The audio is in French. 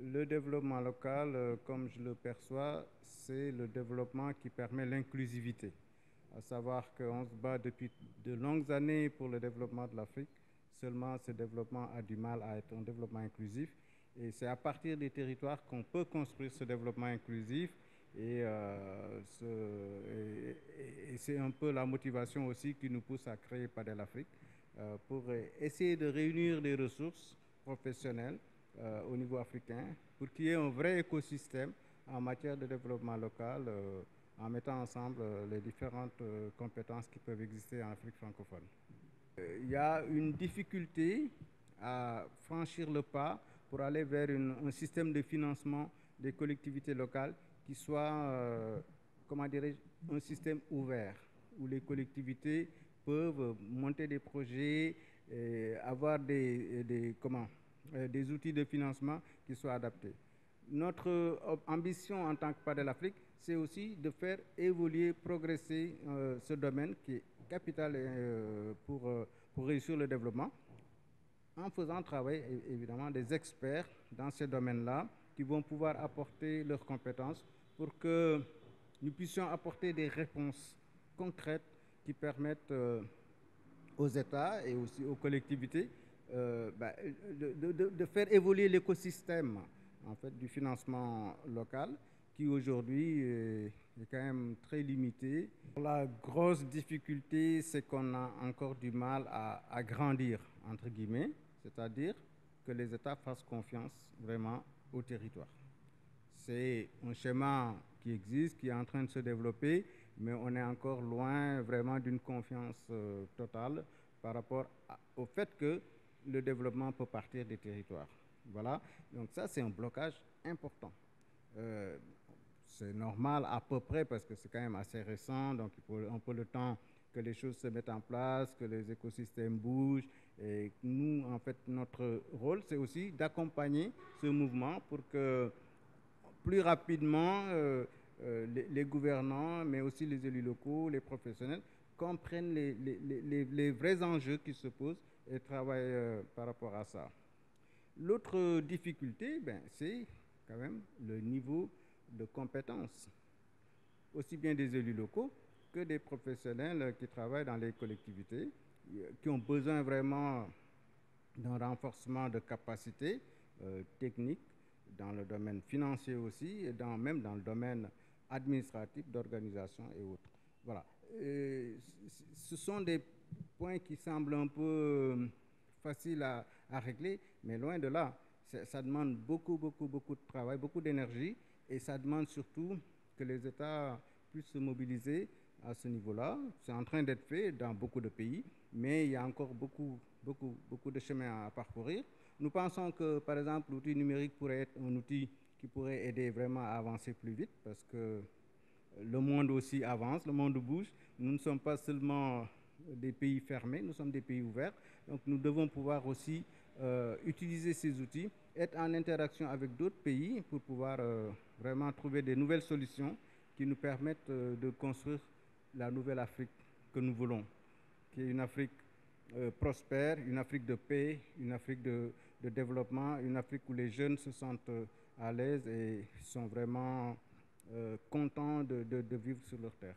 Le développement local, comme je le perçois, c'est le développement qui permet l'inclusivité. À savoir qu'on se bat depuis de longues années pour le développement de l'Afrique. Seulement, ce développement a du mal à être un développement inclusif. Et c'est à partir des territoires qu'on peut construire ce développement inclusif. Et c'est un peu la motivation aussi qui nous pousse à créer Padel Afrique pour essayer de réunir des ressources professionnelles au niveau africain pour qu'il y ait un vrai écosystème en matière de développement local en mettant ensemble les différentes compétences qui peuvent exister en Afrique francophone. Il y a une difficulté à franchir le pas pour aller vers un système de financement des collectivités locales qui soit, comment dirais-je, un système ouvert où les collectivités peuvent monter des projets, et avoir des outils de financement qui soient adaptés. Notre ambition en tant que Padel Afrique, c'est aussi de faire évoluer, progresser ce domaine qui est capital pour réussir le développement, en faisant travailler évidemment des experts dans ces domaines-là qui vont pouvoir apporter leurs compétences pour que nous puissions apporter des réponses concrètes qui permettent aux États et aussi aux collectivités de faire évoluer l'écosystème en fait, du financement local qui aujourd'hui est quand même très limité. La grosse difficulté, c'est qu'on a encore du mal à grandir, entre guillemets, c'est-à-dire que les États fassent confiance vraiment au territoire. C'est un schéma qui existe, qui est en train de se développer, mais on est encore loin vraiment d'une confiance totale par rapport au fait que le développement peut partir des territoires. Voilà, donc ça c'est un blocage important. C'est normal à peu près parce que c'est quand même assez récent, donc il faut un peu le temps que les choses se mettent en place, que les écosystèmes bougent. Et nous, en fait, notre rôle, c'est aussi d'accompagner ce mouvement pour que plus rapidement les gouvernants, mais aussi les élus locaux, les professionnels, comprennent les vrais enjeux qui se posent et travaillent par rapport à ça. L'autre difficulté, c'est quand même le niveau de compétence, aussi bien des élus locaux que des professionnels qui travaillent dans les collectivités, qui ont besoin vraiment d'un renforcement de capacités techniques dans le domaine financier aussi, et même dans le domaine administratif, d'organisation et autres. Voilà. Ce sont des points qui semblent un peu faciles à régler, mais loin de là. Ça demande beaucoup de travail, beaucoup d'énergie, et ça demande surtout que les États puissent se mobiliser à ce niveau-là. C'est en train d'être fait dans beaucoup de pays, mais il y a encore beaucoup de chemin à parcourir. Nous pensons que, par exemple, l'outil numérique pourrait être un outil qui pourrait aider vraiment à avancer plus vite parce que le monde aussi avance, le monde bouge. Nous ne sommes pas seulement des pays fermés, nous sommes des pays ouverts. Donc nous devons pouvoir aussi utiliser ces outils, être en interaction avec d'autres pays pour pouvoir vraiment trouver des nouvelles solutions qui nous permettent de construire la nouvelle Afrique que nous voulons, qui est une Afrique prospère, une Afrique de paix, une Afrique de développement, une Afrique où les jeunes se sentent à l'aise et sont vraiment contents de vivre sur leur terre.